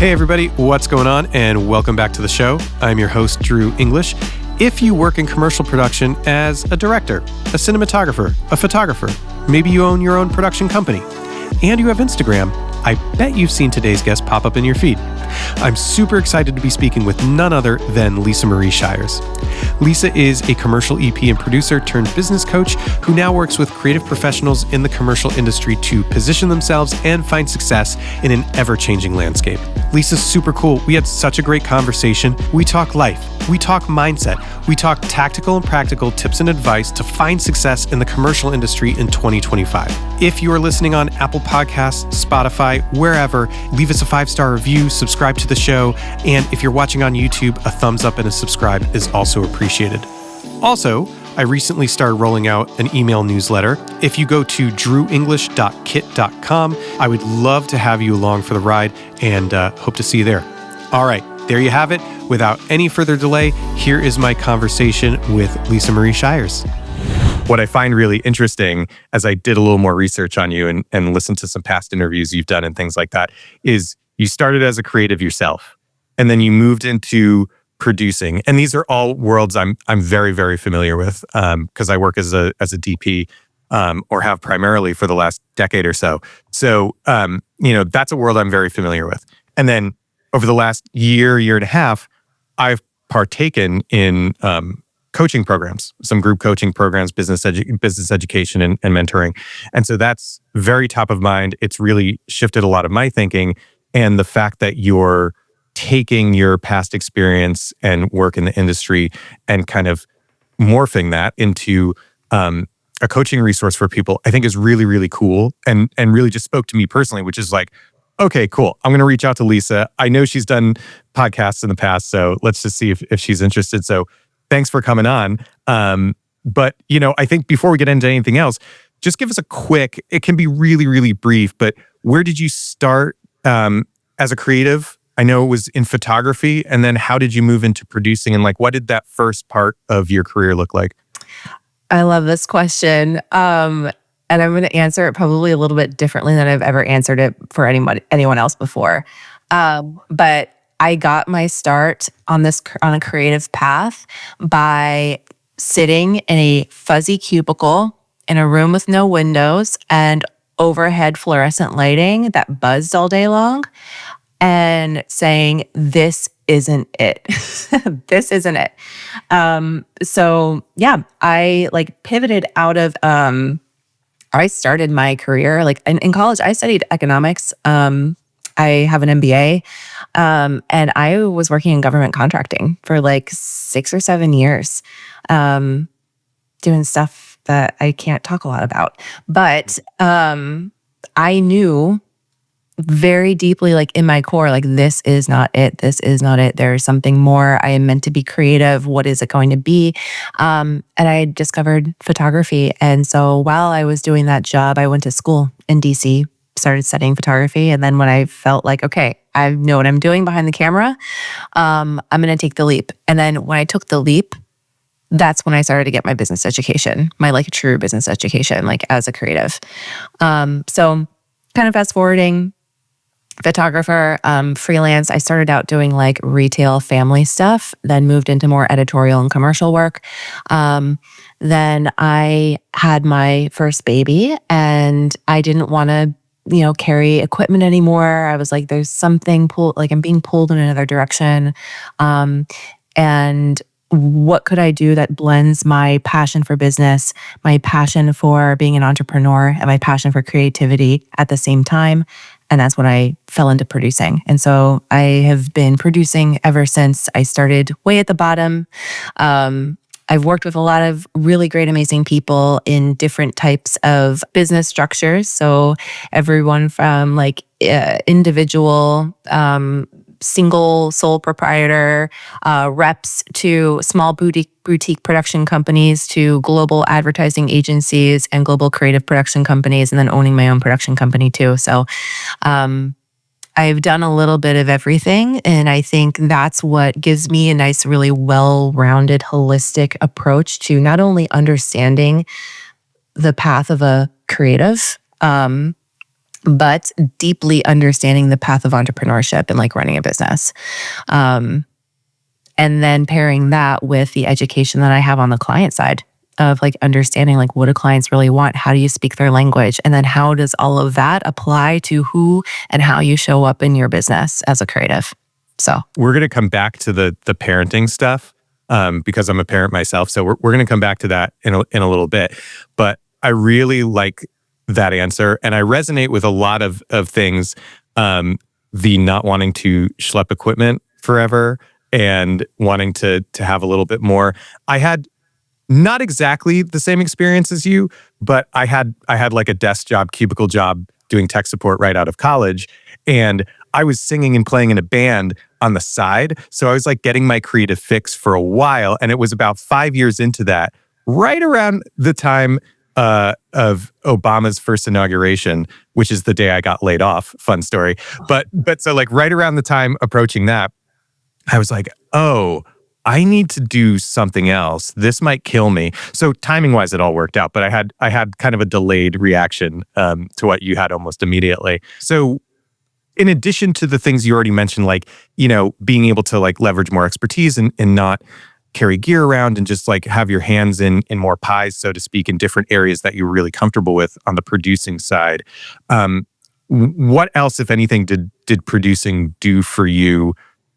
Hey everybody, what's going on? And welcome back to the show. I'm your host, Drew English. If you work in commercial production as a director, a cinematographer, a photographer, maybe you own your own production company, and you have Instagram, I bet you've seen today's guest pop up in your feed. I'm super excited to be speaking with none other than Lisamarie Shires. Lisa is a commercial EP and producer turned business coach who now works with creative professionals in the commercial industry to position themselves and find success in an ever-changing landscape. Lisa's super cool. We had such a great conversation. We talk life. We talk mindset. We talk tactical and practical tips and advice to find success in the commercial industry in 2025. If you are listening on Apple Podcasts, Spotify, wherever, leave us a 5-star review, subscribe to the show, and if you're watching on YouTube, a thumbs up and a subscribe is also appreciated. Also, I recently started rolling out an email newsletter. If you go to drewenglish.kit.com, I would love to have you along for the ride and hope to see you there. All right, there you have it. Without any further delay, here is my conversation with Lisamarie Shires. What I find really interesting as I did a little more research on you and listened to some past interviews you've done and things like that is you started as a creative yourself and then you moved into producing. And these are all worlds I'm very, very familiar with because I work as a DP or have primarily for the last decade or so. So, that's a world I'm very familiar with. And then over the last year and a half, I've partaken in coaching programs, some group coaching programs, business education and mentoring. And so that's very top of mind. It's really shifted a lot of my thinking. And the fact that you're taking your past experience and work in the industry and kind of morphing that into a coaching resource for people, I think is really, really cool and really just spoke to me personally, which is like, okay, cool. I'm going to reach out to Lisa. I know she's done podcasts in the past, so let's just see if she's interested. So thanks for coming on. But, I think before we get into anything else, just give us a quick, it can be really, really brief, but where did you start as a creative? I know it was in photography. And then how did you move into producing? And what did that first part of your career look like? I love this question. And I'm going to answer it probably a little bit differently than I've ever answered it for anyone else before. But I got my start on a creative path by sitting in a fuzzy cubicle in a room with no windows and overhead fluorescent lighting that buzzed all day long and saying, this isn't it. This isn't it. So yeah, I pivoted out of, I started my career in college. I studied economics. I have an MBA, and I was working in government contracting for 6 or 7 years, doing stuff that I can't talk a lot about. But I knew very deeply, in my core, this is not it. This is not it. There's something more. I am meant to be creative. What is it going to be? And I discovered photography. And so while I was doing that job, I went to school in DC, started studying photography. And then when I felt okay, I know what I'm doing behind the camera, I'm going to take the leap. And then when I took the leap, that's when I started to get my business education, my true business education, as a creative. So kind of fast forwarding, photographer, freelance. I started out doing retail family stuff, then moved into more editorial and commercial work. Then I had my first baby and I didn't want to, carry equipment anymore. I was there's something I'm being pulled in another direction. And what could I do that blends my passion for business, my passion for being an entrepreneur, and my passion for creativity at the same time? And that's when I fell into producing. And so I have been producing ever since. I started way at the bottom. I've worked with a lot of really great, amazing people in different types of business structures. So everyone from individual, single sole proprietor reps to small boutique production companies to global advertising agencies and global creative production companies, and then owning my own production company too. So I've done a little bit of everything, and I think that's what gives me a nice, really well-rounded, holistic approach to not only understanding the path of a creative, but deeply understanding the path of entrepreneurship and like running a business. And then pairing that with the education that I have on the client side of like understanding like what do clients really want? How do you speak their language? And then how does all of that apply to who and how you show up in your business as a creative? So we're going to come back to the parenting stuff because I'm a parent myself. So we're going to come back to that in a little bit. But I really like that answer. And I resonate with a lot of things. The not wanting to schlep equipment forever and wanting to have a little bit more. I had not exactly the same experience as you, but I had like a desk job, cubicle job doing tech support right out of college. And I was singing and playing in a band on the side. So I was like getting my creative fix for a while. And it was about 5 years into that, right around the time of Obama's first inauguration, which is the day I got laid off. Fun story. But so like right around the time approaching that, I was like, oh, I need to do something else. This might kill me. So timing wise, it all worked out. But I had kind of a delayed reaction to what you had almost immediately. So in addition to the things you already mentioned, like, you know, being able to like leverage more expertise and not carry gear around and just like have your hands in more pies, so to speak, in different areas that you're really comfortable with on the producing side. What else, if anything, did producing do for you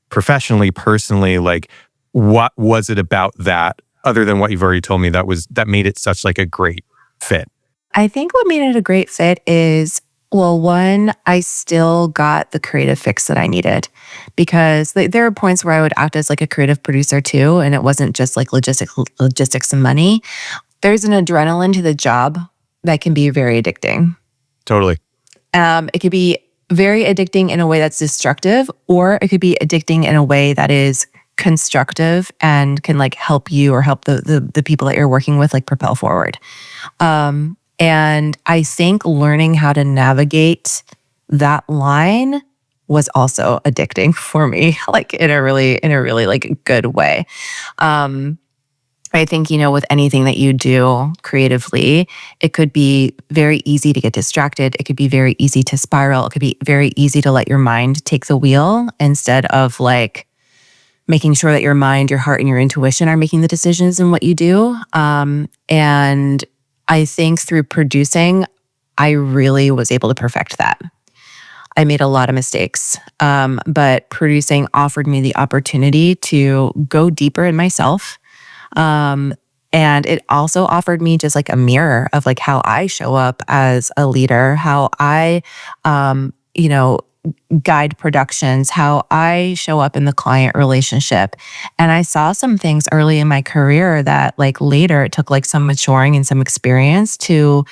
professionally, personally? Like, what was it about that, other than what you've already told me, that made it such like a great fit? I think what made it a great fit is, well, one, I still got the creative fix that I needed, because there are points where I would act as like a creative producer too, and it wasn't just like logistics and money. There's an adrenaline to the job that can be very addicting. Totally. It could be very addicting in a way that's destructive, or it could be addicting in a way that is constructive and can like help you or help the people that you're working with like propel forward. And I think learning how to navigate that line was also addicting for me, like in a really like good way. I think, you know, with anything that you do creatively, it could be very easy to get distracted. It could be very easy to spiral. It could be very easy to let your mind take the wheel instead of like making sure that your mind, your heart, and your intuition are making the decisions in what you do. And I think through producing, I really was able to perfect that. I made a lot of mistakes, but producing offered me the opportunity to go deeper in myself. And it also offered me just like a mirror of like how I show up as a leader, how I, you know, guide productions, how I show up in the client relationship. And I saw some things early in my career that like later it took like some maturing and some experience to,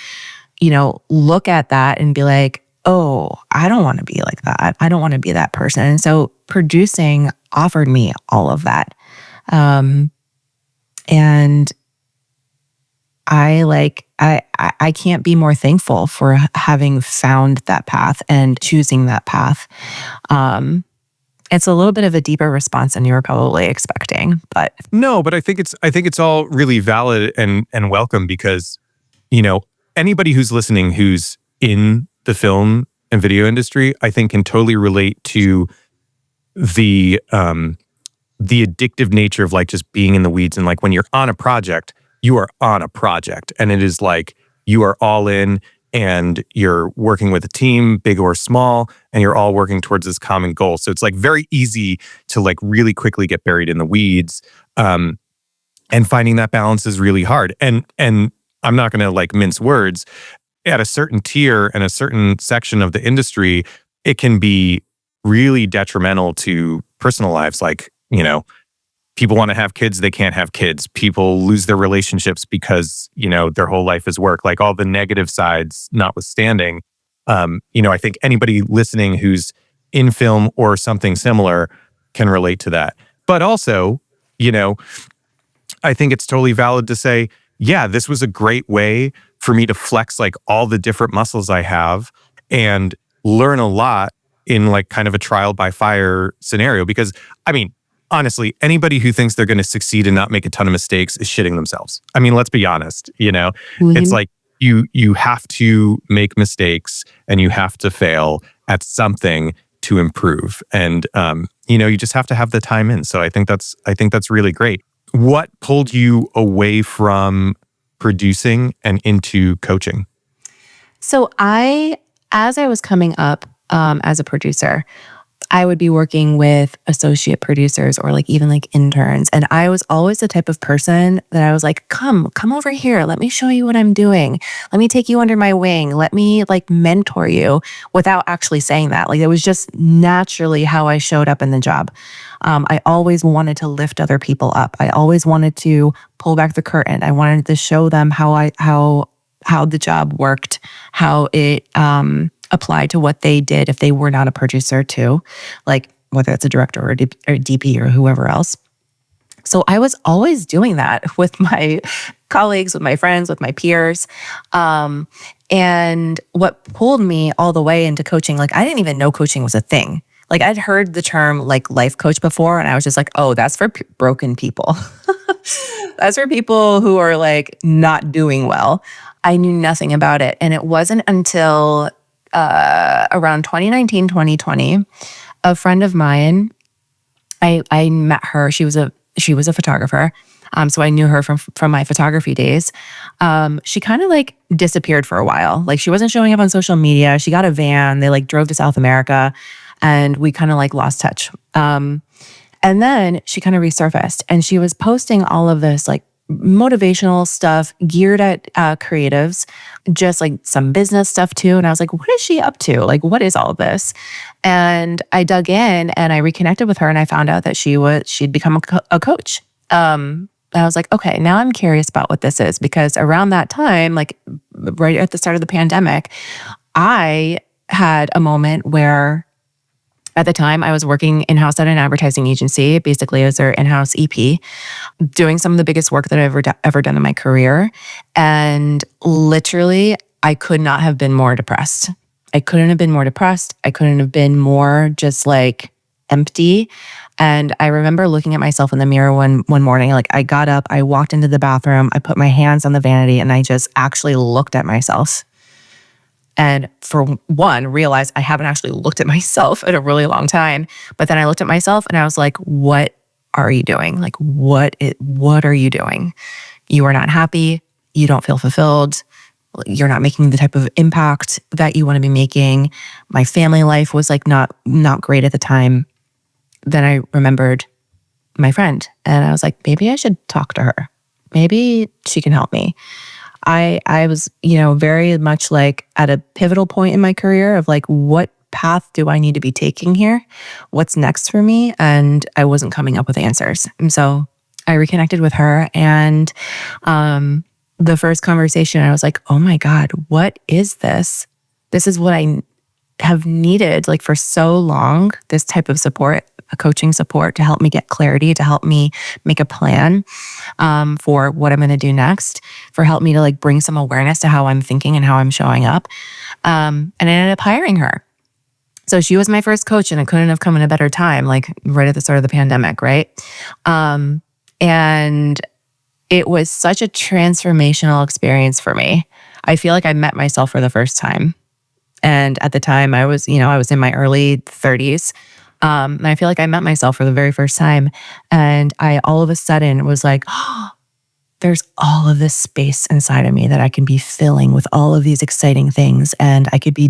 you know, look at that and be like, oh, I don't want to be like that. I don't want to be that person. And so producing offered me all of that. And I can't be more thankful for having found that path and choosing that path. It's a little bit of a deeper response than you were probably expecting, but no, but I think it's all really valid and welcome, because, you know, anybody who's listening who's in the film and video industry, I think can totally relate to the addictive nature of like just being in the weeds. And like when you're on a project, you are on a project, and it is like you are all in, and you're working with a team, big or small, and you're all working towards this common goal. So it's like very easy to like really quickly get buried in the weeds. And finding that balance is really hard. And I'm not going to like mince words. At a certain tier and a certain section of the industry, it can be really detrimental to personal lives. Like, you know, people want to have kids, they can't have kids. People lose their relationships because, you know, their whole life is work. Like all the negative sides notwithstanding, you know, I think anybody listening who's in film or something similar can relate to that. But also, you know, I think it's totally valid to say, yeah, this was a great way for me to flex like all the different muscles I have and learn a lot in like kind of a trial by fire scenario. Because I mean, honestly, anybody who thinks they're going to succeed and not make a ton of mistakes is shitting themselves. I mean, let's be honest, you know, it's like you have to make mistakes and you have to fail at something to improve. And you just have to have the time in. So I think that's really great. What pulled you away from producing and into coaching? So as I was coming up as a producer, I would be working with associate producers or like even like interns. And I was always the type of person that I was like, come over here. Let me show you what I'm doing. Let me take you under my wing. Let me like mentor you, without actually saying that. Like, it was just naturally how I showed up in the job. I always wanted to lift other people up. I always wanted to pull back the curtain. I wanted to show them how the job worked, how it apply to what they did if they were not a producer too, like whether it's a director or a DP or whoever else. So I was always doing that with my colleagues, with my friends, with my peers. And what pulled me all the way into coaching, like I didn't even know coaching was a thing. Like I'd heard the term like life coach before, and I was just like, oh, that's for broken people. That's for people who are like not doing well. I knew nothing about it. And it wasn't until around 2019, 2020, a friend of mine, I met her. She was a photographer. So I knew her from my photography days. She kind of like disappeared for a while. Like she wasn't showing up on social media. She got a van. They like drove to South America, and we kind of like lost touch. And then she kind of resurfaced, and she was posting all of this like motivational stuff geared at creatives, just like some business stuff too. And I was like, what is she up to? Like, what is all of this? And I dug in and I reconnected with her, and I found out that she'd become a coach. And I was like, okay, now I'm curious about what this is, because around that time, like right at the start of the pandemic, I had a moment where at the time I was working in-house at an advertising agency, basically as their in-house EP, doing some of the biggest work that I've ever done in my career. And literally, I could not have been more depressed. I couldn't have been more depressed. I couldn't have been more just like empty. And I remember looking at myself in the mirror one morning. Like I got up, I walked into the bathroom, I put my hands on the vanity, and I just actually looked at myself. And for one, realized I haven't actually looked at myself in a really long time. But then I looked at myself and I was like, what are you doing? Like, what are you doing? You are not happy. You don't feel fulfilled. You're not making the type of impact that you want to be making. My family life was like not great at the time. Then I remembered my friend, and I was like, maybe I should talk to her. Maybe she can help me. I was, very much like at a pivotal point in my career of like, what path do I need to be taking here? What's next for me? And I wasn't coming up with answers. And so I reconnected with her, and the first conversation, I was like, oh my God, what is this? This is what I have needed like for so long, this type of support, a coaching support to help me get clarity, to help me make a plan for what I'm going to do next, for help me to like bring some awareness to how I'm thinking and how I'm showing up. And I ended up hiring her. So she was my first coach, and it couldn't have come in a better time, like right at the start of the pandemic, right? And it was such a transformational experience for me. I feel like I met myself for the first time. And at the time I was in my early 30s. And I feel like I met myself for the very first time. And I all of a sudden was like, oh, there's all of this space inside of me that I can be filling with all of these exciting things. And I could be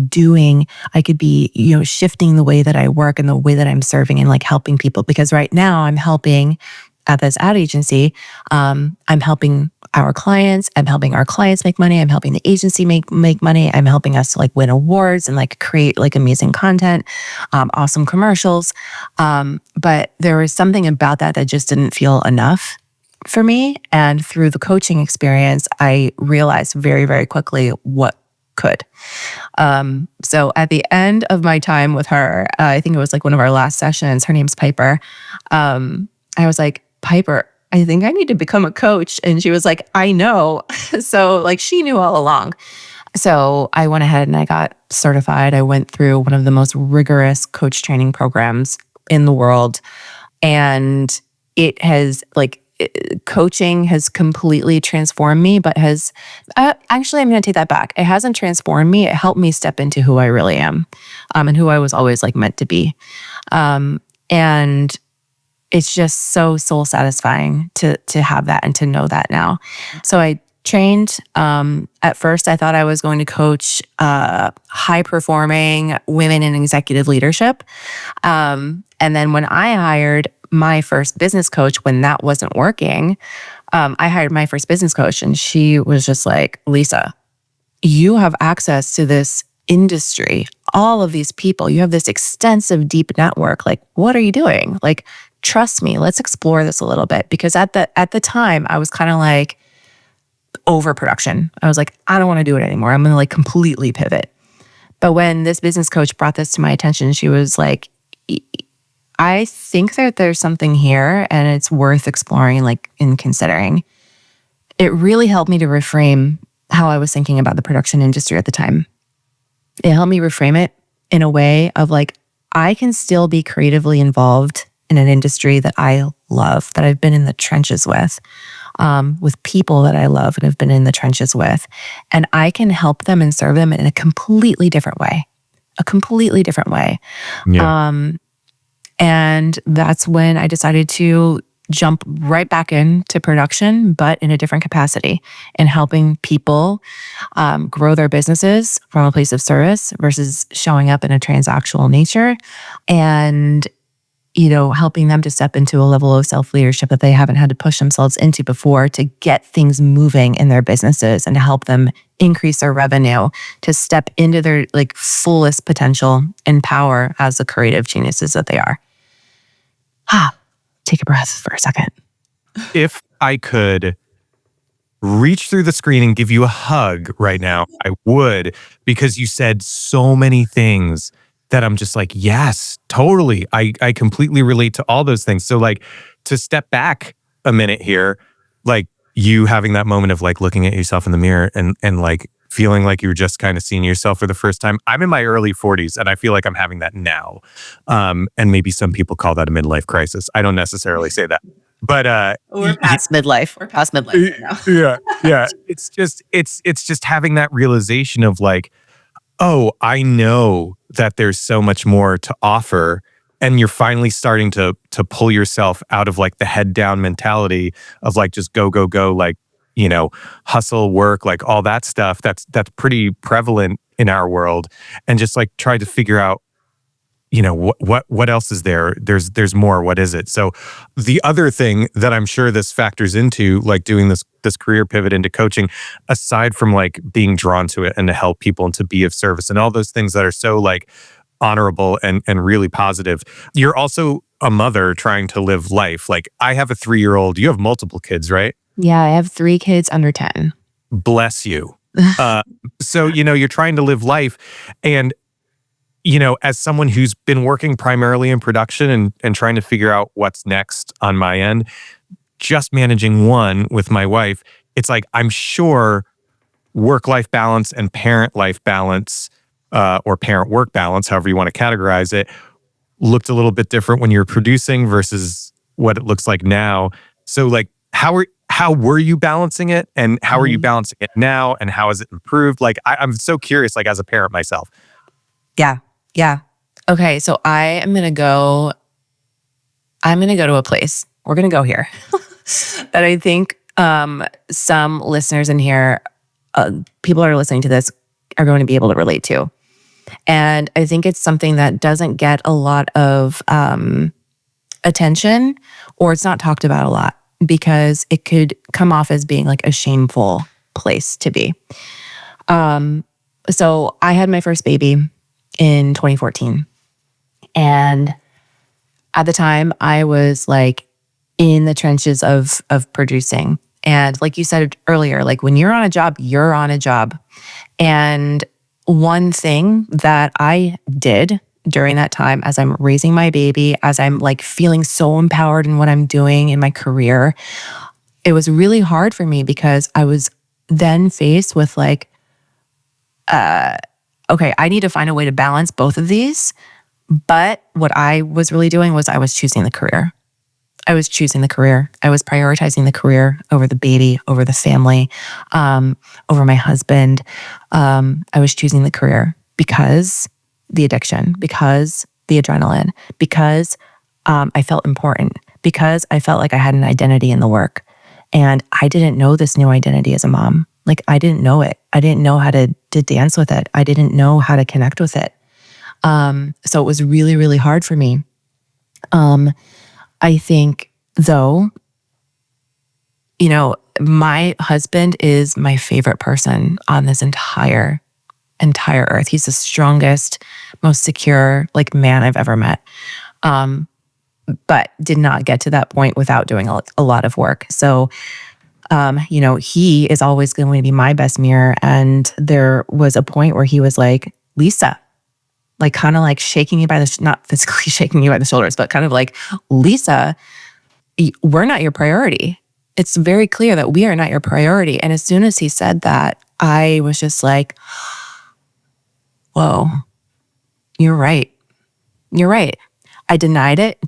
shifting the way that I work and the way that I'm serving and like helping people. Because right now I'm helping at this ad agency. I'm helping our clients. I'm helping our clients make money. I'm helping the agency make money. I'm helping us to like win awards and like create like amazing content, awesome commercials. But there was something about that just didn't feel enough for me. And through the coaching experience, I realized very, very quickly what could. So at the end of my time with her, I think it was like one of our last sessions, her name's Piper. I was like, Piper, I think I need to become a coach. And she was like, I know. So like she knew all along. So I went ahead and I got certified. I went through one of the most rigorous coach training programs in the world. And it has like coaching has completely transformed me, but has actually, I'm going to take that back. It hasn't transformed me. It helped me step into who I really am, and who I was always like meant to be. And it's just so soul satisfying to have that and to know that now. So I trained. At first, I thought I was going to coach high performing women in executive leadership. And then when I hired my first business coach, when that wasn't working, I hired my first business coach, and she was just like, Lisa, you have access to this industry, all of these people, you have this extensive, deep network. Like, what are you doing? Like, trust me, let's explore this a little bit. Because at the time, I was kind of like overproduction. I was like, I don't want to do it anymore. I'm going to like completely pivot. But when this business coach brought this to my attention, she was like, I think that there's something here and it's worth exploring, like in considering. It really helped me to reframe how I was thinking about the production industry at the time. It helped me reframe it in a way of like, I can still be creatively involved in an industry that I love, that I've been in the trenches with people that I love and have been in the trenches with. And I can help them and serve them in a completely different way. Yeah. And that's when I decided to jump right back into production, but in a different capacity, and helping people grow their businesses from a place of service versus showing up in a transactional nature, and helping them to step into a level of self-leadership that they haven't had to push themselves into before, to get things moving in their businesses and to help them increase their revenue, to step into their like fullest potential and power as the creative geniuses that they are. Take a breath for a second. If I could reach through the screen and give you a hug right now, I would, because you said so many things that I'm just like, yes, totally. I completely relate to all those things. So like, to step back a minute here, like you having that moment of like looking at yourself in the mirror and like feeling like you were just kind of seeing yourself for the first time. I'm in my early 40s and I feel like I'm having that now. And maybe some people call that a midlife crisis. I don't necessarily say that. But we're past midlife. We're past midlife right now. Yeah. It's just having that realization of like, oh, I know that there's so much more to offer. And you're finally starting to pull yourself out of like the head down mentality of like just go, like, hustle, work, like all that stuff. That's pretty prevalent in our world. And just like try to figure out, what else is there? There's more. What is it? So the other thing that I'm sure this factors into, like doing this career pivot into coaching, aside from like being drawn to it and to help people and to be of service and all those things that are so like honorable and really positive, you're also a mother trying to live life. Like I have a 3-year-old. You have multiple kids, right? Yeah, I have 3 kids under 10. Bless you. So, you're trying to live life. And as someone who's been working primarily in production and trying to figure out what's next on my end, just managing one with my wife, it's like, I'm sure work-life balance and parent-life balance, or parent-work balance, however you want to categorize it, looked a little bit different when you're producing versus what it looks like now. So like, how were you balancing it, and how are you balancing it now, and how has it improved? Like, I'm so curious, like as a parent myself. Yeah. Okay, so I'm gonna go to a place. We're gonna go here that I think some listeners in here, people that are listening to this, are going to be able to relate to. And I think it's something that doesn't get a lot of attention, or it's not talked about a lot, because it could come off as being like a shameful place to be. So I had my first baby in 2014. And at the time, I was like in the trenches of producing. And like you said earlier, like when you're on a job, you're on a job. And one thing that I did during that time, as I'm raising my baby, as I'm like feeling so empowered in what I'm doing in my career, it was really hard for me, because I was then faced with like, okay, I need to find a way to balance both of these. But what I was really doing was I was choosing the career. I was choosing the career. I was prioritizing the career over the baby, over the family, over my husband. I was choosing the career because the addiction, because the adrenaline, because I felt important, because I felt like I had an identity in the work. And I didn't know this new identity as a mom. Like, I didn't know it. I didn't know how to dance with it. I didn't know how to connect with it. So it was really, really hard for me. I think, though, my husband is my favorite person on this entire earth. He's the strongest, most secure, man I've ever met. But did not get to that point without doing a lot of work. So, he is always going to be my best mirror. And there was a point where he was like, Lisa, kind of shaking me by not physically shaking me by the shoulders, but kind of like, Lisa, we're not your priority. It's very clear that we are not your priority. And as soon as he said that, I was just like, whoa, you're right. You're right. I denied it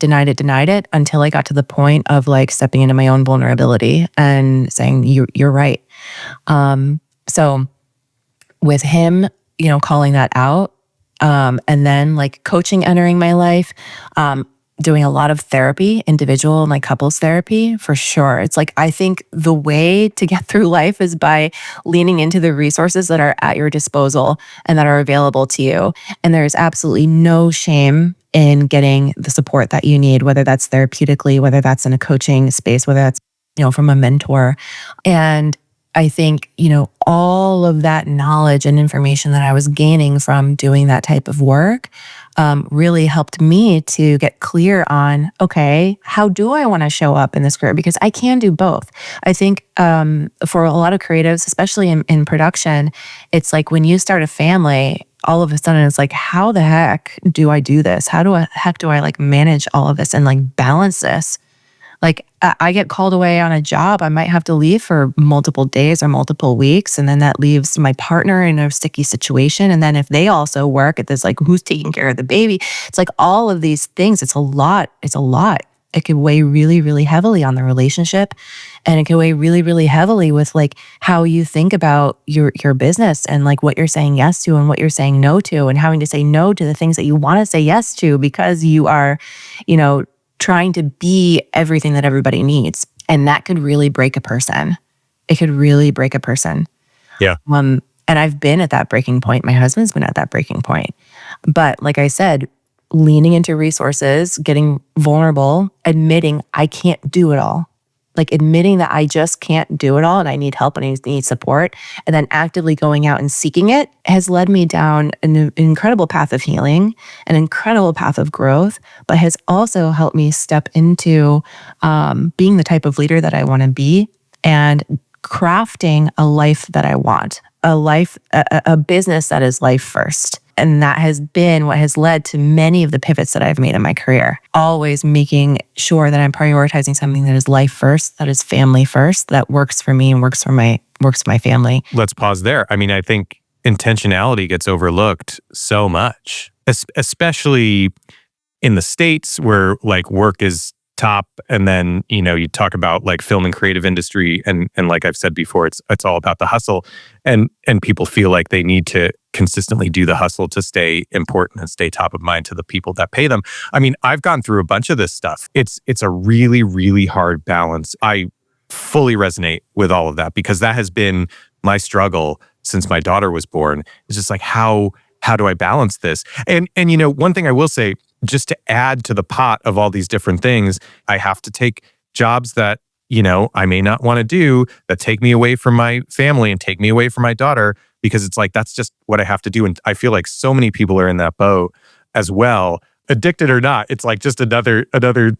until I got to the point of stepping into my own vulnerability and saying, you're right. So with him, calling that out, and then coaching entering my life, doing a lot of therapy, individual and couples therapy, for sure. It's I think the way to get through life is by leaning into the resources that are at your disposal and that are available to you. And there's absolutely no shame in getting the support that you need, whether that's therapeutically, whether that's in a coaching space, whether that's, from a mentor. And I think, all of that knowledge and information that I was gaining from doing that type of work really helped me to get clear on, okay, how do I want to show up in this career? Because I can do both. I think for a lot of creatives, especially in production, it's when you start a family, all of a sudden it's how the heck do I do this? How the heck do I manage all of this and balance this? I get called away on a job, I might have to leave for multiple days or multiple weeks. And then that leaves my partner in a sticky situation. And then if they also work at this, who's taking care of the baby? It's all of these things. It's a lot. It could weigh really, really heavily on the relationship. And it can weigh really, really heavily with how you think about your business and what you're saying yes to and what you're saying no to, and having to say no to the things that you want to say yes to because you are, trying to be everything that everybody needs. And that could really break a person. It could really break a person. Yeah. And I've been at that breaking point. My husband's been at that breaking point. But like I said, leaning into resources, getting vulnerable, admitting I can't do it all. Admitting that I just can't do it all and I need help and I need support, and then actively going out and seeking it has led me down an incredible path of healing, an incredible path of growth, but has also helped me step into being the type of leader that I want to be and crafting a life that I want, a business that is life first. And that has been what has led to many of the pivots that I've made in my career. Always making sure that I'm prioritizing something that is life first, that is family first, that works for me and works for my family. Let's pause there. I mean, I think intentionality gets overlooked so much, especially in the States where work is top, and then you talk about film and creative industry, and like I've said before, it's all about the hustle, and people feel like they need to consistently do the hustle to stay important and stay top of mind to the people that pay them. I mean, I've gone through a bunch of this stuff. It's a really, really hard balance. I fully resonate with all of that because that has been my struggle since my daughter was born. It's just how do I balance this? And one thing I will say, just to add to the pot of all these different things, I have to take jobs that, I may not want to do, that take me away from my family and take me away from my daughter, because it's that's just what I have to do. And I feel like so many people are in that boat as well, addicted or not. It's just another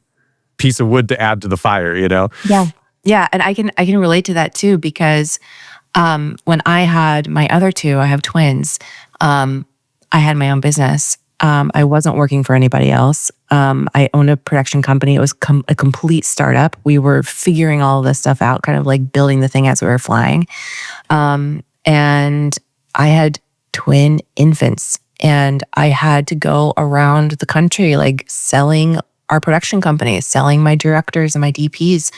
piece of wood to add to the fire, Yeah. Yeah. And I can relate to that too, because when I had my other two, I have twins, I had my own business. I wasn't working for anybody else. I owned a production company. It was a complete startup. We were figuring all of this stuff out, kind of building the thing as we were flying. And I had twin infants, and I had to go around the country, selling our production company, selling my directors and my DPs.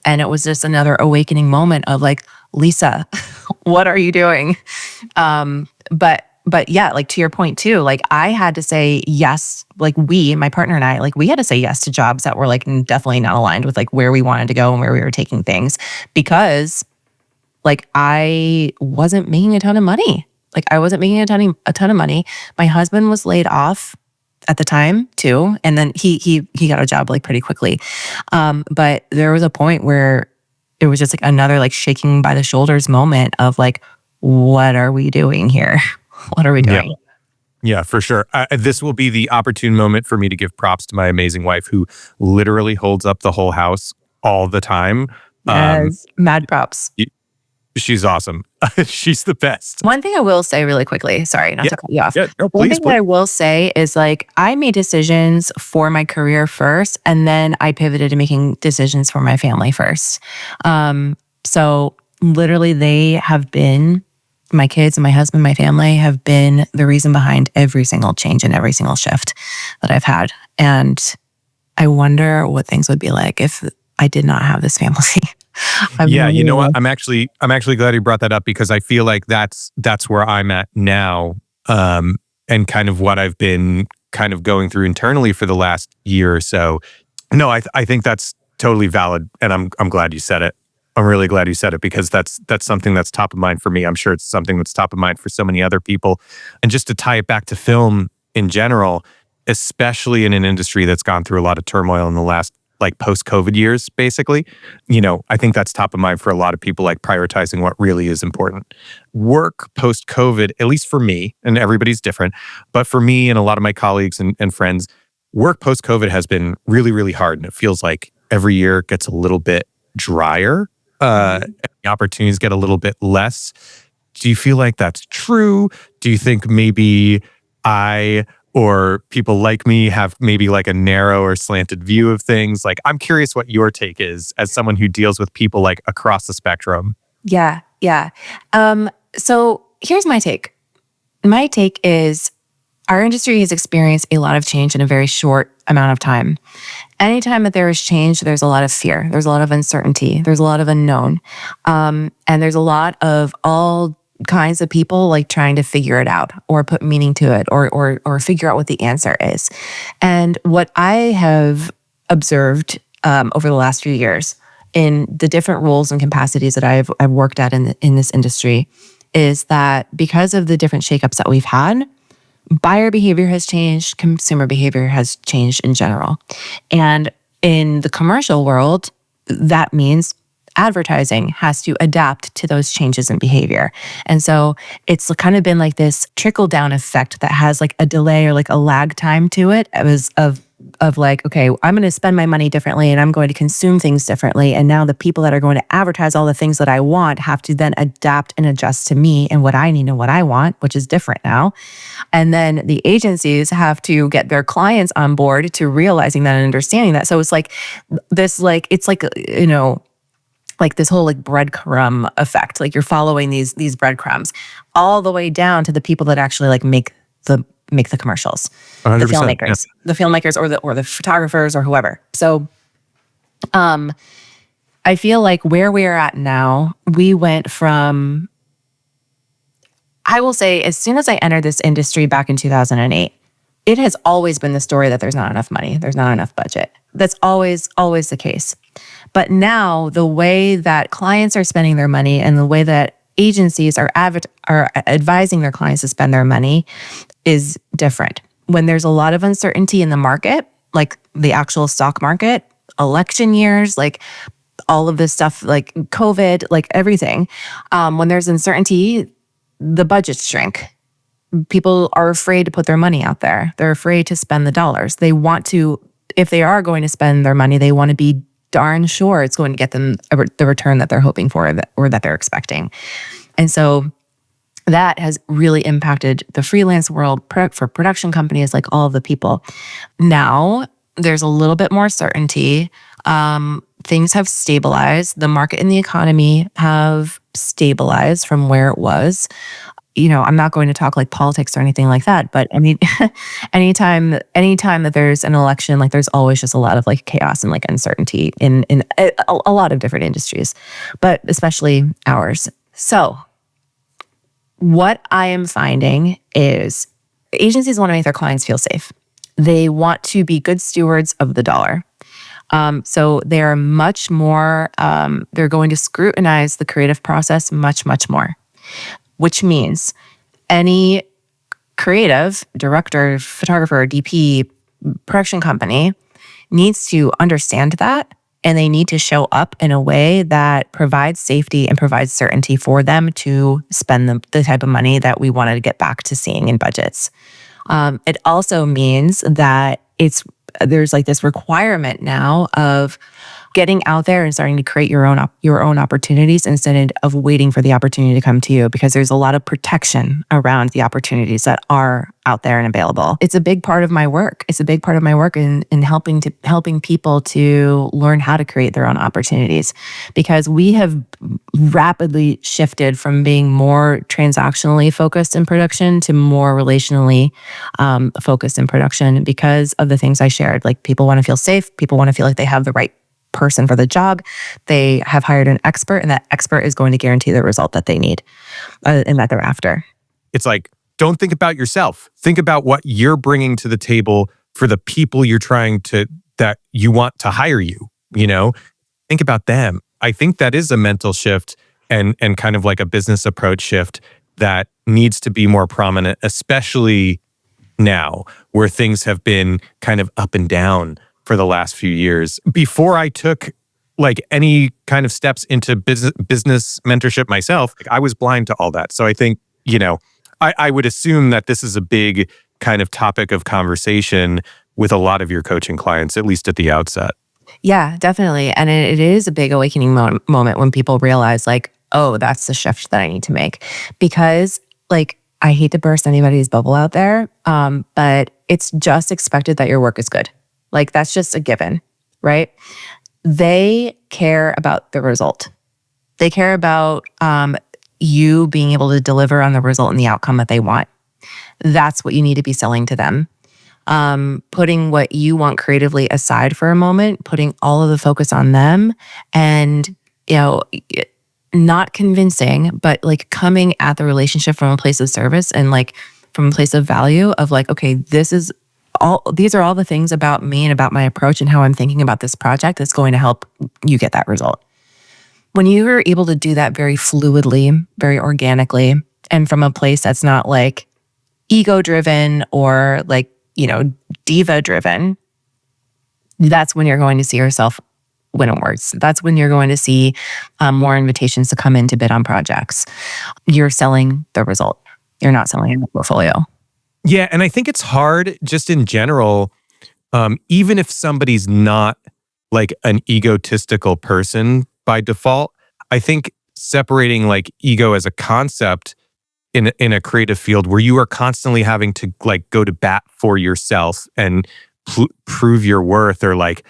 And it was just another awakening moment of like, Lisa, what are you doing? But yeah, like to your point too, like I had to say yes, like my partner and I, like we had to say yes to jobs that were like definitely not aligned with like where we wanted to go and where we were taking things, because like I wasn't making a ton of money. Like I wasn't making a ton of money. My husband was laid off at the time too. And then he got a job like pretty quickly. But there was a point where it was just like another like shaking by the shoulders moment of like, what are we doing here? What are we doing? Yeah, for sure. This will be the opportune moment for me to give props to my amazing wife, who literally holds up the whole house all the time. Yes, mad props. She's awesome. She's the best. One thing I will say really quickly, sorry, not to cut you off. Yeah, no, One please, thing that I will say is like, I made decisions for my career first, and then I pivoted to making decisions for my family first. So literally they have been, my kids and my husband, my family have been the reason behind every single change and every single shift that I've had. And I wonder what things would be like if I did not have this family. Yeah, you know what? I'm actually glad you brought that up, because I feel like that's where I'm at now, and kind of what I've been kind of going through internally for the last year or so. No, I think that's totally valid, and I'm glad you said it. I'm really glad you said it, because that's something that's top of mind for me. I'm sure it's something that's top of mind for so many other people. And just to tie it back to film in general, especially in an industry that's gone through a lot of turmoil in the last like post-COVID years, basically, I think that's top of mind for a lot of people, like prioritizing what really is important. Work post-COVID, at least for me, and everybody's different, but for me and a lot of my colleagues and friends, work post-COVID has been really, really hard. And it feels like every year gets a little bit drier. The opportunities get a little bit less. Do you feel like that's true? Do you think maybe I or people like me have maybe like a narrow or slanted view of things? Like, I'm curious what your take is as someone who deals with people like across the spectrum. Yeah. So here's my take. My take is our industry has experienced a lot of change in a very short amount of time. Anytime that there is change, there's a lot of fear. There's a lot of uncertainty. There's a lot of unknown. And there's a lot of all kinds of people like trying to figure it out or put meaning to it or figure out what the answer is. And what I have observed over the last few years in the different roles and capacities that I've worked at in this industry is that because of the different shakeups that we've had, buyer behavior has changed, consumer behavior has changed in general. And in the commercial world, that means advertising has to adapt to those changes in behavior. And so it's kind of been like this trickle down effect that has like a delay or like a lag time to it. It was of like, okay, I'm going to spend my money differently and I'm going to consume things differently. And now the people that are going to advertise all the things that I want have to then adapt and adjust to me and what I need and what I want, which is different now. And then the agencies have to get their clients on board to realizing that and understanding that. So it's like this, like, it's like, like this whole like breadcrumb effect. Like you're following these breadcrumbs all the way down to the people that actually like make the commercials, the filmmakers, the filmmakers or the photographers or whoever. So, I feel like where we are at now, we went from, I will say, as soon as I entered this industry back in 2008, it has always been the story that there's not enough money, there's not enough budget. That's always the case. But now the way that clients are spending their money and the way that agencies are advising their clients to spend their money is different. When there's a lot of uncertainty in the market, like the actual stock market, election years, like all of this stuff, like COVID, like everything, when there's uncertainty, the budgets shrink. People are afraid to put their money out there. They're afraid to spend the dollars. They want to, if they are going to spend their money, they want to be darn sure it's going to get them the return that they're hoping for or that they're expecting. And so that has really impacted the freelance world for production companies, like all of the people. Now, there's a little bit more certainty. Things have stabilized. The market and the economy have stabilized from where it was. I'm not going to talk like politics or anything like that, but I mean, anytime that there's an election, like there's always just a lot of like chaos and like uncertainty in a lot of different industries, but especially ours. So what I am finding is agencies want to make their clients feel safe. They want to be good stewards of the dollar. So they're much more, they're going to scrutinize the creative process much, much more, which means any creative director, photographer, DP, production company needs to understand that, and they need to show up in a way that provides safety and provides certainty for them to spend the type of money that we wanted to get back to seeing in budgets. It also means that there's like this requirement now of getting out there and starting to create your own opportunities instead of waiting for the opportunity to come to you, because there's a lot of protection around the opportunities that are out there and available. It's a big part of my work. It's a big part of my work in helping people to learn how to create their own opportunities, because we have rapidly shifted from being more transactionally focused in production to more relationally focused in production because of the things I shared. Like, people want to feel safe. People want to feel like they have the right person for the job. They have hired an expert, and that expert is going to guarantee the result that they need and that they're after. It's like, don't think about yourself. Think about what you're bringing to the table for the people that you want to hire you, Think about them. I think that is a mental shift and kind of like a business approach shift that needs to be more prominent, especially now where things have been kind of up and down for the last few years. Before I took like any kind of steps into business mentorship myself, I was blind to all that. So I think, I would assume that this is a big kind of topic of conversation with a lot of your coaching clients, at least at the outset. Yeah, definitely. And it is a big awakening moment when people realize like, oh, that's the shift that I need to make. Because like, I hate to burst anybody's bubble out there, but it's just expected that your work is good. Like, that's just a given, right? They care about the result. They care about you being able to deliver on the result and the outcome that they want. That's what you need to be selling to them. Putting what you want creatively aside for a moment, putting all of the focus on them, and, not convincing, but like coming at the relationship from a place of service and like from a place of value of like, okay, these are all the things about me and about my approach and how I'm thinking about this project that's going to help you get that result. When you are able to do that very fluidly, very organically, and from a place that's not like ego-driven or like, diva-driven, that's when you're going to see yourself win awards. That's when you're going to see more invitations to come in to bid on projects. You're selling the result. You're not selling the portfolio. Yeah, and I think it's hard just in general, even if somebody's not like an egotistical person by default, I think separating like ego as a concept in a creative field where you are constantly having to like go to bat for yourself and prove your worth or like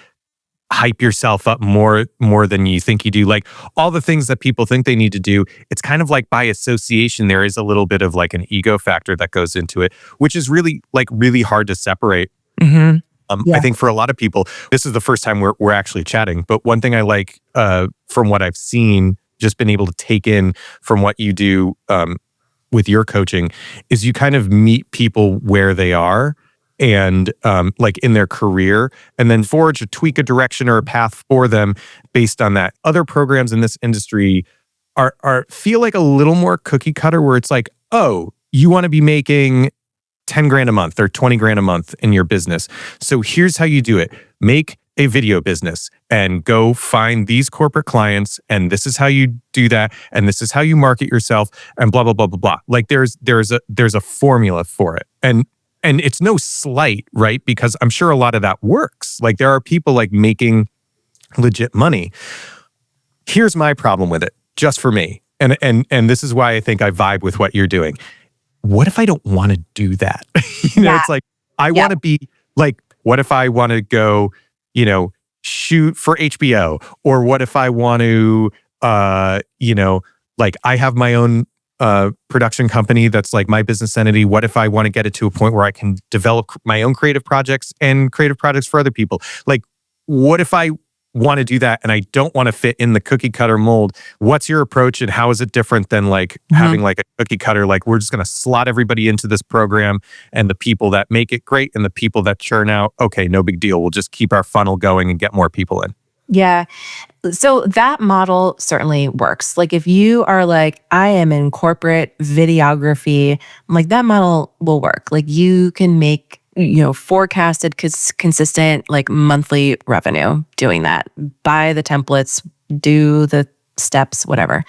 hype yourself up more than you think you do, like all the things that people think they need to do, it's kind of like by association there is a little bit of like an ego factor that goes into it, which is really hard to separate. Mm-hmm. I think for a lot of people, this is the first time we're actually chatting, but one thing I like from what I've seen, just been able to take in from what you do with your coaching, is you kind of meet people where they are and like in their career, and then tweak a direction or a path for them based on that. Other programs in this industry feel like a little more cookie cutter, where it's like, oh, you want to be making 10 grand a month or 20 grand a month in your business. So here's how you do it. Make a video business and go find these corporate clients, and this is how you do that, and this is how you market yourself, and blah blah blah blah blah. Like there's a formula for it. And it's no slight, right? Because I'm sure a lot of that works. Like there are people like making legit money. Here's my problem with it, just for me. And this is why I think I vibe with what you're doing. What if I don't want to do that? It's like, I want to be like, what if I want to go, shoot for HBO? Or what if I want to, like I have my own production company that's like my business entity? What if I want to get it to a point where I can develop my own creative projects and creative projects for other people? Like, what if I want to do that and I don't want to fit in the cookie cutter mold? What's your approach, and how is it different than like having like a cookie cutter, like we're just going to slot everybody into this program, and the people that make it great and the people that churn out, okay, no big deal. We'll just keep our funnel going and get more people in. Yeah. So that model certainly works. Like if you are like, I am in corporate videography, like that model will work. Like you can make, forecasted consistent like monthly revenue doing that. Buy the templates, do the steps, whatever.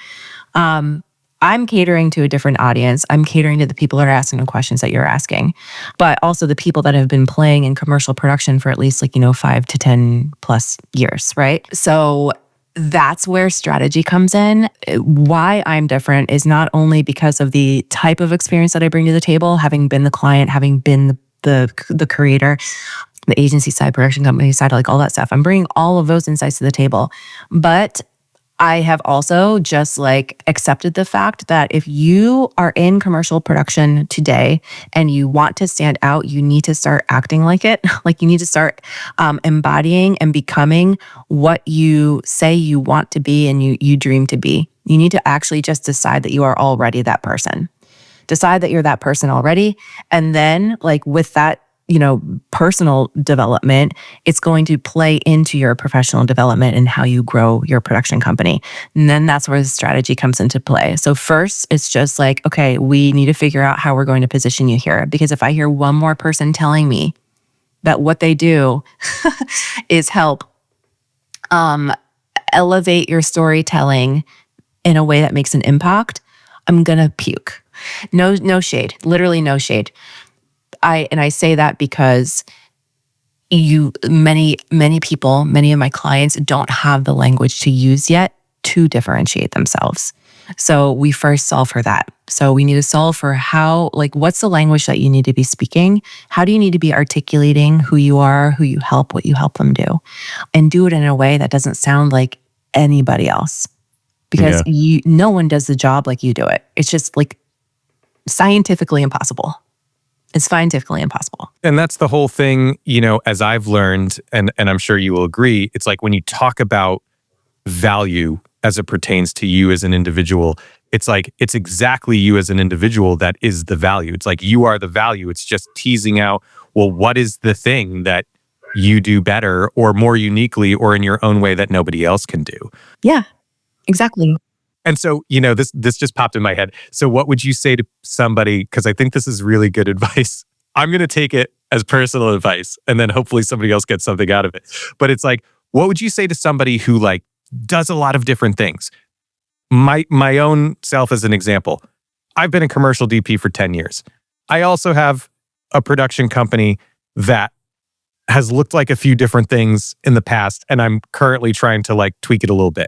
I'm catering to a different audience. I'm catering to the people that are asking the questions that you're asking, but also the people that have been playing in commercial production for at least 5 to 10 plus years, right? So that's where strategy comes in. Why I'm different is not only because of the type of experience that I bring to the table, having been the client, having been the creator, the agency side, production company side, like all that stuff. I'm bringing all of those insights to the table, but I have also just accepted the fact that if you are in commercial production today and you want to stand out, you need to start acting like it. Like you need to start embodying and becoming what you say you want to be and you dream to be. You need to actually just decide that you are already that person. Decide that you're that person already. And then with that, personal development, it's going to play into your professional development and how you grow your production company. And then that's where the strategy comes into play. So first, it's just okay, we need to figure out how we're going to position you here. Because if I hear one more person telling me that what they do is help elevate your storytelling in a way that makes an impact, I'm gonna puke. No shade, literally no shade. I say that because many people, many of my clients don't have the language to use yet to differentiate themselves. So we first solve for that. So we need to solve for how, what's the language that you need to be speaking? How do you need to be articulating who you are, who you help, what you help them do? And do it in a way that doesn't sound like anybody else. Because no one does the job like you do it. It's just scientifically impossible. It's scientifically impossible. And that's the whole thing, as I've learned, and I'm sure you will agree, it's when you talk about value as it pertains to you as an individual, it's it's exactly you as an individual that is the value. It's you are the value. It's just teasing out, well, what is the thing that you do better or more uniquely or in your own way that nobody else can do? Yeah, exactly. And so, this just popped in my head. So what would you say to somebody, because I think this is really good advice. I'm going to take it as personal advice and then hopefully somebody else gets something out of it. But it's what would you say to somebody who does a lot of different things? My own self as an example. I've been a commercial DP for 10 years. I also have a production company that has looked like a few different things in the past, and I'm currently trying to tweak it a little bit.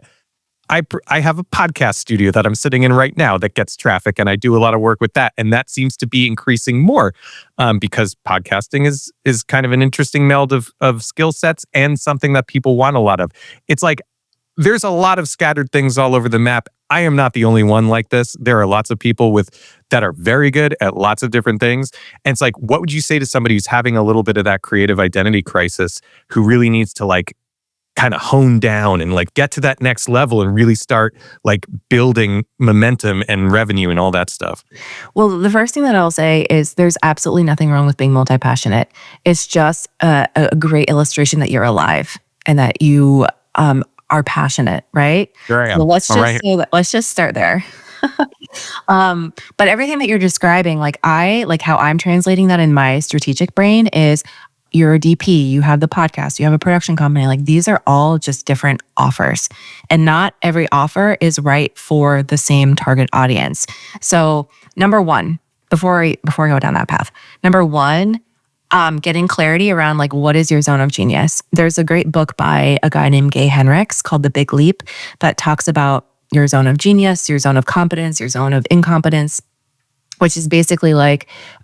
I have a podcast studio that I'm sitting in right now that gets traffic, and I do a lot of work with that. And that seems to be increasing more because podcasting is kind of an interesting meld of skill sets and something that people want a lot of. It's there's a lot of scattered things all over the map. I am not the only one like this. There are lots of people that are very good at lots of different things. And it's what would you say to somebody who's having a little bit of that creative identity crisis, who really needs to kind of hone down and get to that next level and really start building momentum and revenue and all that stuff? Well, the first thing that I'll say is there's absolutely nothing wrong with being multi-passionate. It's just a great illustration that you're alive and that you are passionate, right? Sure I am. So let's just start there. But everything that you're describing, how I'm translating that in my strategic brain is, you're a DP, you have the podcast, you have a production company. These are all just different offers. And not every offer is right for the same target audience. So number one, before I go down that path, getting clarity around what is your zone of genius. There's a great book by a guy named Gay Henricks called The Big Leap that talks about your zone of genius, your zone of competence, your zone of incompetence, which is basically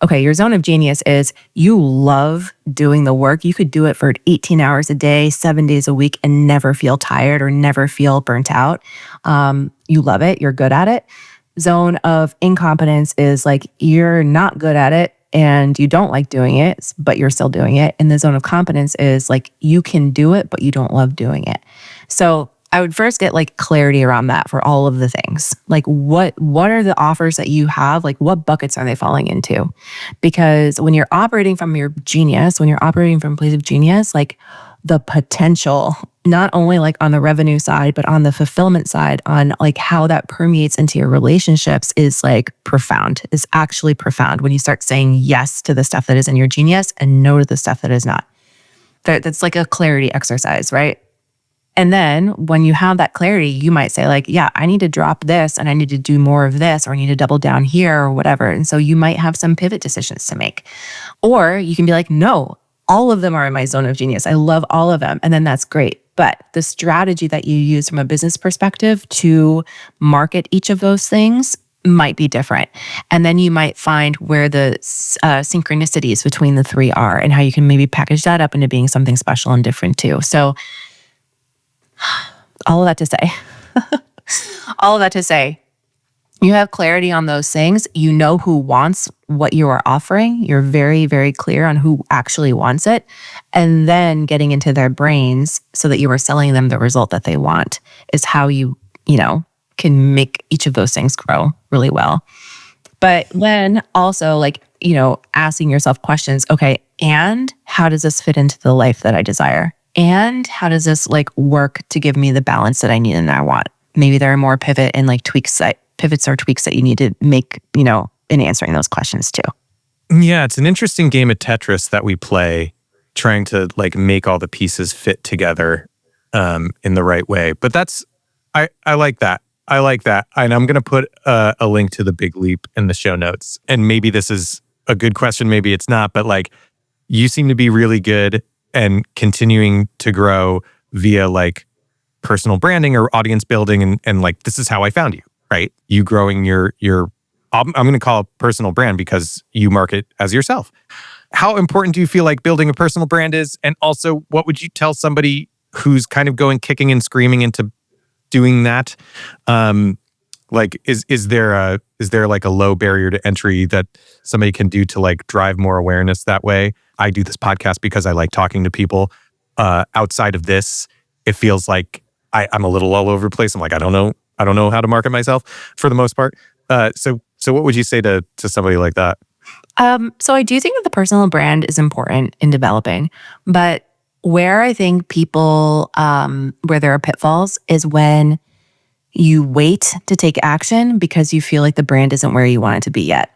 okay, your zone of genius is you love doing the work. You could do it for 18 hours a day, 7 days a week, and never feel tired or never feel burnt out. You love it. You're good at it. zone of incompetence is like you're not good at it and you don't like doing it, but you're still doing it. And the zone of competence is like you can do it, but you don't love doing it. So I would first get like clarity around that for all of the things. Like what are the offers that you have? Like what buckets are they falling into? Because when you're operating from your genius, when you're operating from a place of genius, like the potential, not only like on the revenue side, but on the fulfillment side, on like how that permeates into your relationships is like profound, is actually profound when you start saying yes to the stuff that is in your genius and no to the stuff that is not. That's like a clarity exercise, right? And then when you have that clarity, you might say like, yeah, I need to drop this and I need to do more of this, or I need to double down here or whatever. And so you might have some pivot decisions to make. Or you can be like, no, all of them are in my zone of genius. I love all of them. And then that's great. But the strategy that you use from a business perspective to market each of those things might be different. And then you might find where the synchronicities between the three are and how you can maybe package that up into being something special and different too. So all of that to say, you have clarity on those things. You know who wants what you are offering. You're very, very clear on who actually wants it. And then getting into their brains so that you are selling them the result that they want is how you can make each of those things grow really well. But then also asking yourself questions, okay, and how does this fit into the life that I desire? And how does this work to give me the balance that I need and that I want? Maybe there are more pivots or tweaks that you need to make, in answering those questions too. Yeah, it's an interesting game of Tetris that we play, trying to make all the pieces fit together in the right way. But I like that. I like that. And I'm going to put a link to the Big Leap in the show notes. And maybe this is a good question, maybe it's not, but you seem to be really good and continuing to grow via personal branding or audience building. And this is how I found you, right? You growing your I'm going to call it personal brand because you market as yourself. How important do you feel like building a personal brand is? And also, what would you tell somebody who's kind of going kicking and screaming into doing that? Is there a low barrier to entry that somebody can do to drive more awareness that way? I do this podcast because I like talking to people. Outside of this, it feels like I'm a little all over the place. I'm I don't know how to market myself for the most part. So what would you say to somebody like that? So I do think that the personal brand is important in developing, but where I think people, where there are pitfalls is when you wait to take action because you feel like the brand isn't where you want it to be yet,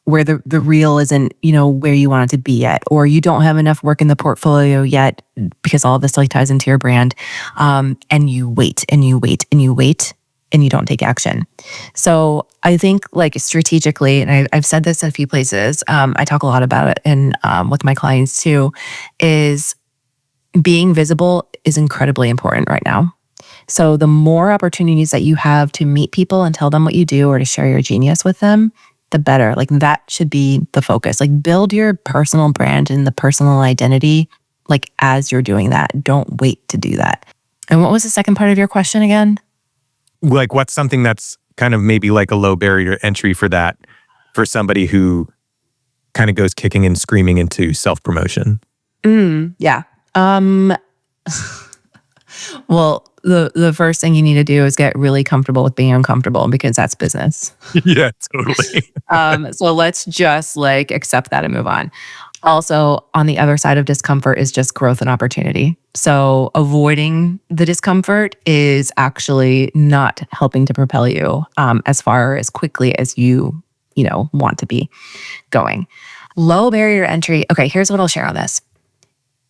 where the reel isn't, where you want it to be yet, or you don't have enough work in the portfolio yet because all of this ties into your brand. And you wait and you wait and you wait and you don't take action. So I think strategically, and I've said this in a few places, I talk a lot about it and with my clients too, is being visible is incredibly important right now. So the more opportunities that you have to meet people and tell them what you do or to share your genius with them, the better. That should be the focus. Build your personal brand and the personal identity as you're doing that. Don't wait to do that. And what was the second part of your question again? What's something that's kind of maybe a low barrier to entry for that, for somebody who kind of goes kicking and screaming into self-promotion? Yeah. Well, the first thing you need to do is get really comfortable with being uncomfortable because that's business. Yeah, totally. So let's just accept that and move on. Also, on the other side of discomfort is just growth and opportunity. So avoiding the discomfort is actually not helping to propel you as far as quickly as you want to be going. Low barrier to entry. Okay, here's what I'll share on this.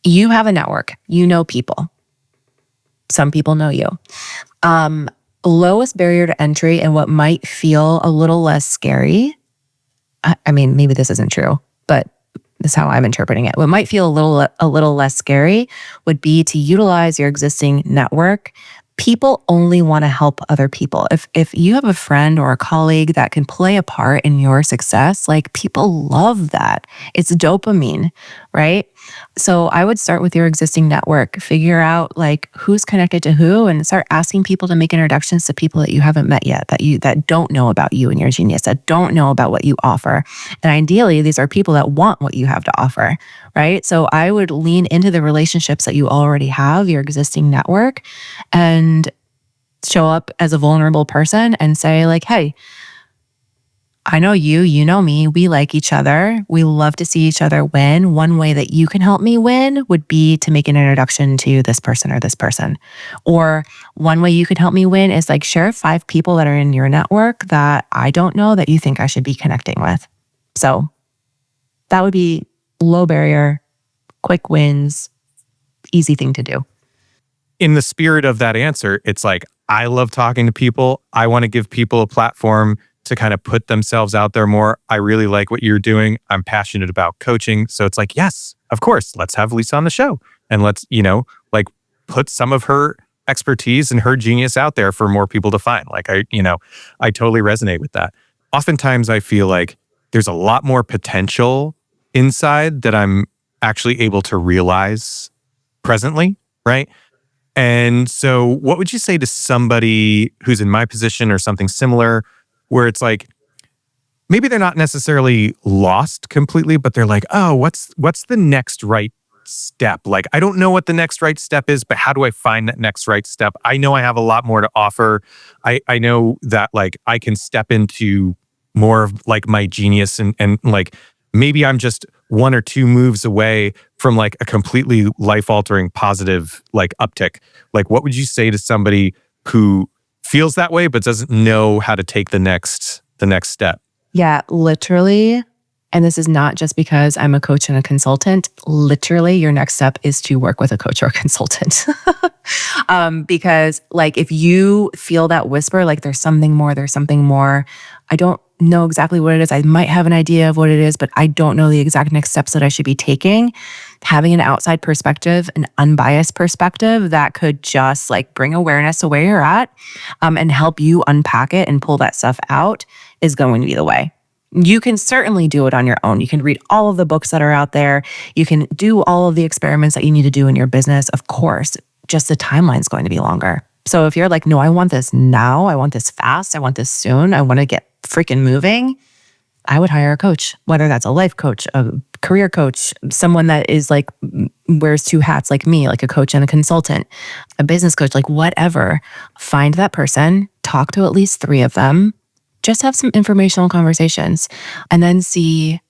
You have a network. You know people. Some people know you. Lowest barrier to entry and what might feel a little less scary. I mean, maybe this isn't true, but this is how I'm interpreting it. What might feel a little less scary would be to utilize your existing network. People only want to help other people. If you have a friend or a colleague that can play a part in your success, people love that. It's dopamine, right? So I would start with your existing network, figure out like who's connected to who, and start asking people to make introductions to people that you haven't met yet, that don't know about you and your genius, that don't know about what you offer. And ideally, these are people that want what you have to offer, right? So I would lean into the relationships that you already have, your existing network, and show up as a vulnerable person and say like, hey, I know you, you know me, we like each other. We love to see each other win. One way that you can help me win would be to make an introduction to this person or this person. Or one way you could help me win is like share 5 people that are in your network that I don't know that you think I should be connecting with. So that would be low barrier, quick wins, easy thing to do. In the spirit of that answer, it's like, I love talking to people. I want to give people a platform to kind of put themselves out there more. I really like what you're doing. I'm passionate about coaching. So it's like, yes, of course, let's have Lisa on the show. And let's, like put some of her expertise and her genius out there for more people to find. Like I totally resonate with that. Oftentimes I feel like there's a lot more potential inside that I'm actually able to realize presently, right? And so what would you say to somebody who's in my position or something similar, where it's like, maybe they're not necessarily lost completely, but they're like, oh, what's the next right step? Like, I don't know what the next right step is, but how do I find that next right step? I know I have a lot more to offer. I know that like I can step into more of like my genius and like maybe I'm just 1 or 2 moves away from like a completely life-altering positive like uptick. Like, what would you say to somebody who feels that way but doesn't know how to take the next step? Yeah, literally. And this is not just because I'm a coach and a consultant. Literally, your next step is to work with a coach or a consultant. Because like if you feel that whisper, like there's something more, I don't know exactly what it is. I might have an idea of what it is, but I don't know the exact next steps that I should be taking. Having an outside perspective, an unbiased perspective that could just like bring awareness to where you're at and help you unpack it and pull that stuff out is going to be the way. You can certainly do it on your own. You can read all of the books that are out there. You can do all of the experiments that you need to do in your business. Of course, just the timeline's going to be longer. So if you're like, no, I want this now, I want this fast, I want this soon, I want to get freaking moving, I would hire a coach, whether that's a life coach, a career coach, someone that is like, wears 2 hats like me, like a coach and a consultant, a business coach, like whatever. Find that person, talk to at least 3 of them, just have some informational conversations and then see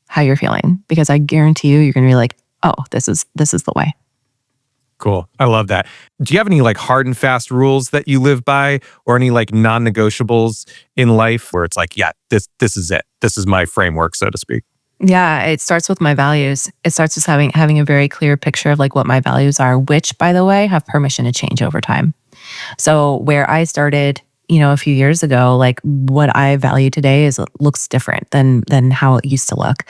how you're feeling. Because I guarantee you're going to be like, oh, this is the way. Cool. I love that. Do you have any like hard and fast rules that you live by or any like non-negotiables in life where it's like, yeah, this is it. This is my framework, so to speak. Yeah, it starts with my values. It starts with having a very clear picture of like what my values are, which by the way, have permission to change over time. So where I started, a few years ago, like what I value today looks different than how it used to look.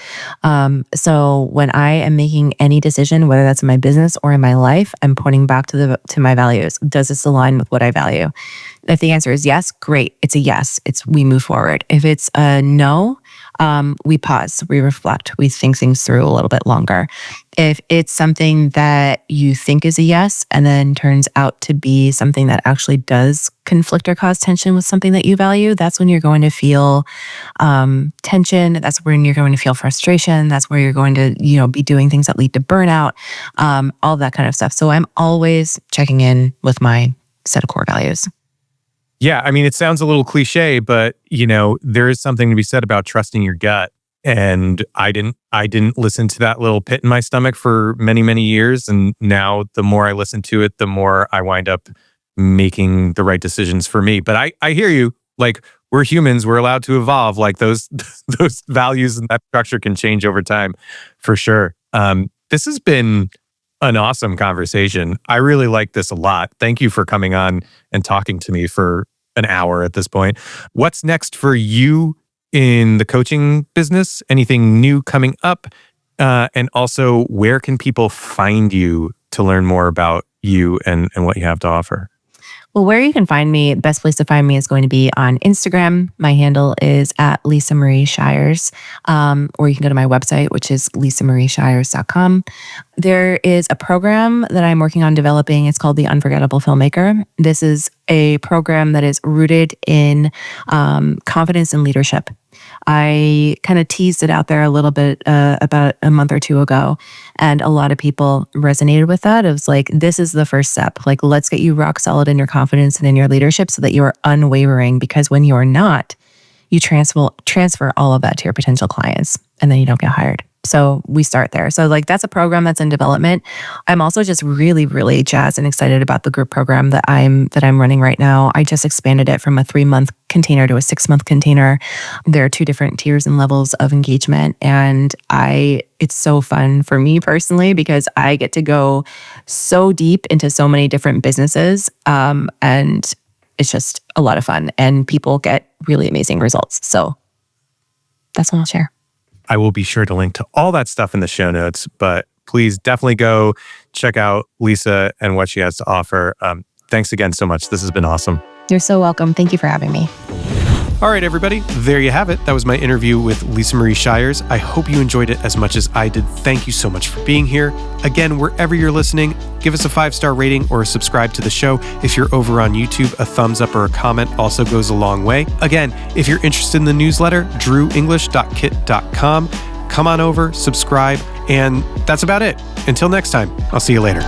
So when I am making any decision, whether that's in my business or in my life, I'm pointing back to my values. Does this align with what I value? If the answer is yes, great. It's a yes. We move forward. If it's a no, we pause, we reflect, we think things through a little bit longer. If it's something that you think is a yes and then turns out to be something that actually does conflict or cause tension with something that you value, that's when you're going to feel tension. That's when you're going to feel frustration. That's where you're going to, be doing things that lead to burnout, all that kind of stuff. So I'm always checking in with my set of core values. Yeah, I mean, it sounds a little cliche, but there is something to be said about trusting your gut. And I didn't listen to that little pit in my stomach for many, many years. And now the more I listen to it, the more I wind up making the right decisions for me. But I hear you. Like, we're humans, we're allowed to evolve. Like those values and that structure can change over time for sure. This has been an awesome conversation. I really like this a lot. Thank you for coming on and talking to me for an hour at this point. What's next for you in the coaching business? Anything new coming up? And also, where can people find you to learn more about you and what you have to offer? Well, where you can find me, the best place to find me is going to be on Instagram. My handle is at Lisamarie Shires, or you can go to my website, which is lisamarieshires.com. There is a program that I'm working on developing. It's called The Unforgettable Filmmaker. This is a program that is rooted in confidence and leadership. I kind of teased it out there a little bit about a month or two ago, and a lot of people resonated with that. It was like, this is the first step. Like, let's get you rock solid in your confidence and in your leadership so that you are unwavering, because when you are not, you transfer all of that to your potential clients, and then you don't get hired. So we start there. So like, that's a program that's in development. I'm also just really, really jazzed and excited about the group program that I'm running right now. I just expanded it from a 3-month container to a 6-month container. There are 2 different tiers and levels of engagement. And it's so fun for me personally, because I get to go so deep into so many different businesses. And it's just a lot of fun, and people get really amazing results. So that's what I'll share. I will be sure to link to all that stuff in the show notes, but please definitely go check out Lisa and what she has to offer. Thanks again so much. This has been awesome. You're so welcome. Thank you for having me. All right, everybody, there you have it. That was my interview with Lisamarie Shires. I hope you enjoyed it as much as I did. Thank you so much for being here. Again, wherever you're listening, give us a 5-star rating or subscribe to the show. If you're over on YouTube, a thumbs up or a comment also goes a long way. Again, if you're interested in the newsletter, drewenglish.kit.com. Come on over, subscribe, and that's about it. Until next time, I'll see you later.